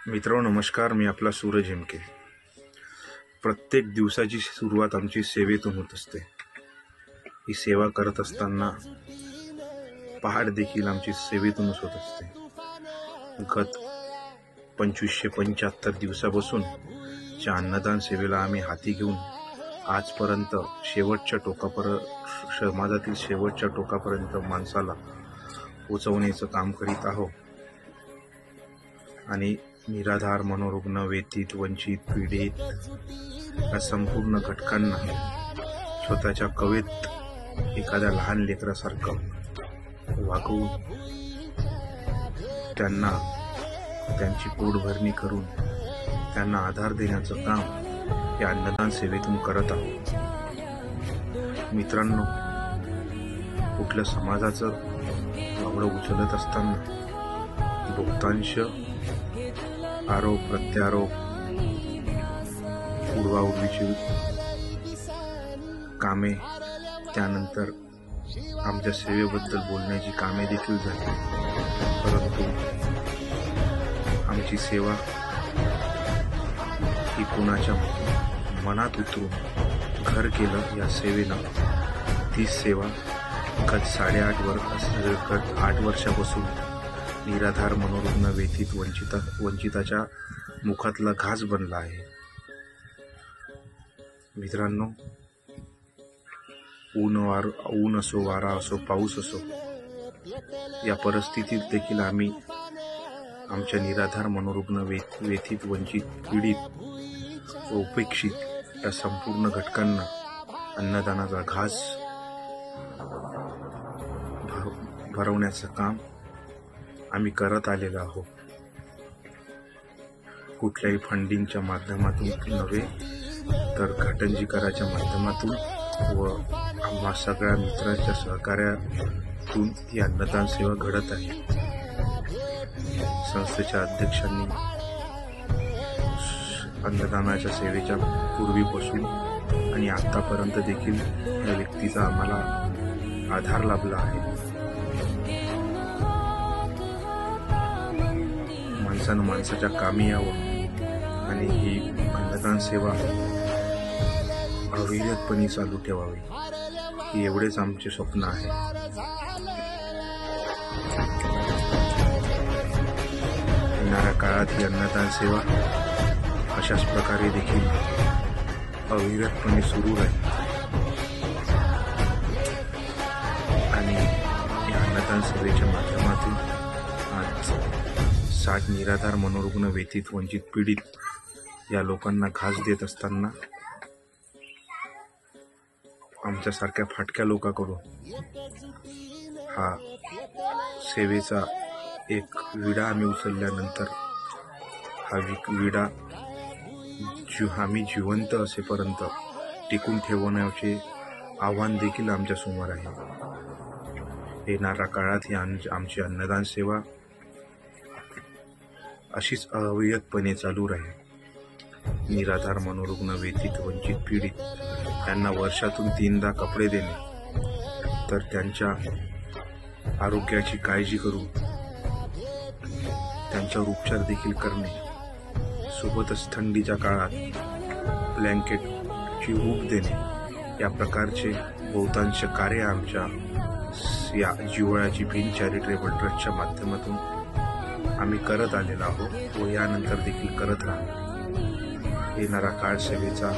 मित्रांनो नमस्कार, मी आपला सूरज हेमके. प्रत्येक दिवसाची सुरुवात आमची सेवेतून होत असते. ही सेवा करत असताना पहाट देखील आमची सेवेतूनच होत असते. गत 2575 दिवसापासून ज्या अन्नदान सेवेला आम्ही हाती घेऊन आजपर्यंत समाजातील शेवटच्या टोकापर्यंत माणसाला पोचवण्याचं काम करीत आहोत आणि निराधार, मनोरुग्ण, वेथित, वंचित, पीडित या संपूर्ण घटकांना स्वतःच्या कवेत एखाद्या लहान लेकरासारखं वागवून त्यांना त्यांची पोटभरणी करून त्यांना आधार देण्याचं काम या अन्नदान सेवेतून करत आहोत. मित्रांनो, कुठल्या समाजाचं वावडं उचलत असताना बहुतांश आरोप प्रत्यारोप, उडवाउडवीची कामे, त्यानंतर आमच्या सेवेबद्दल बोलण्याची कामे देखील झाली. परंतु आमची सेवा ही कोणाच्या मनात उतरून घर केलं या सेवेनं. ती सेवा गत 8 वर्षापासून निराधार, मनोरुग्ण, वेथित, वंचिताच्या मुखातला घास बनला आहे. मित्रांनो, ऊन असो, वारा असो, पाऊस असो, या परिस्थितीत देखील आम्ही आमच्या निराधार, मनोरुग्ण, वेथित, वंचित, पीडित व उपेक्षित या संपूर्ण घटकांना अन्नदानाचा घास भरवण्याचं काम आम्ही करत आलेलो आहोत. कुठल्याही फंडिंगच्या माध्यमातून नव्हे, तर घटंजीकराच्या माध्यमातून व आम्हा सगळ्या मित्रांच्या सहकार्यातून ही अन्नदान सेवा घडत आहे. संस्थेच्या अध्यक्षांनी अन्नदानाच्या सेवेच्या पूर्वीपासून आणि आतापर्यंत देखील या व्यक्तीचा आम्हाला आधार लाभला आहे. माणसानं माणसाच्या कामी यावं आणि ही अन्नदान सेवा अविरतपणे चालू ठेवावी, ही एवढेच आमचे स्वप्न आहे. येणाऱ्या काळात ही अन्नदान सेवा अशाच प्रकारे देखील अविरतपणे सुरू राहील आणि या अन्नदान सेवेच्या माध्यमातून आज 60 निराधार, मनोरुग्ण, वेथित, वंचित, पीडित या लोकांना घास देत असताना आमच्यासारख्या फाटक्या लोकांकडून हा सेवेचा एक विडा आम्ही उचलल्यानंतर हा विडा आम्ही जिवंत असेपर्यंत टिकून ठेवण्याचे आव्हान देखील आमच्या समोर आहे. येणाऱ्या काळात ही आमची अन्नदान सेवा अशीच अविरतपणे चालू राहील. निराधार, मनोरुग्ण, वेथित, वंचित, पीडित यांना वर्षातून 3दा कपडे देणे, तर त्यांच्या आरोग्याची काळजी करून त्यांच्यावर उपचार देखील करणे, सोबतच थंडीच्या काळात ब्लँकेटची ऊब देणे, या प्रकारचे बहुतांश कार्य आमच्या या जिव्हाळ्याची भिंत चॅरिटेबल ट्रस्टच्या माध्यमातून आम्ही करत आलेलो आहोत व यानंतर देखील करत राहू. येणारा काळ सेवेचा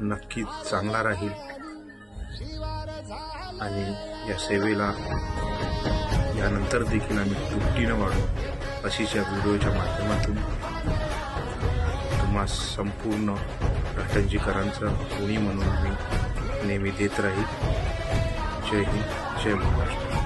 नक्कीच चांगला राहील आणि या सेवेला यानंतर देखील आम्ही दुपटीनं वाढू, अशीच या व्हिडिओच्या माध्यमातून तुम्हा संपूर्ण घटंजीकरांचं ऋणी म्हणून मी नेहमी देत राहील. जय हिंद, जय महाराष्ट्र.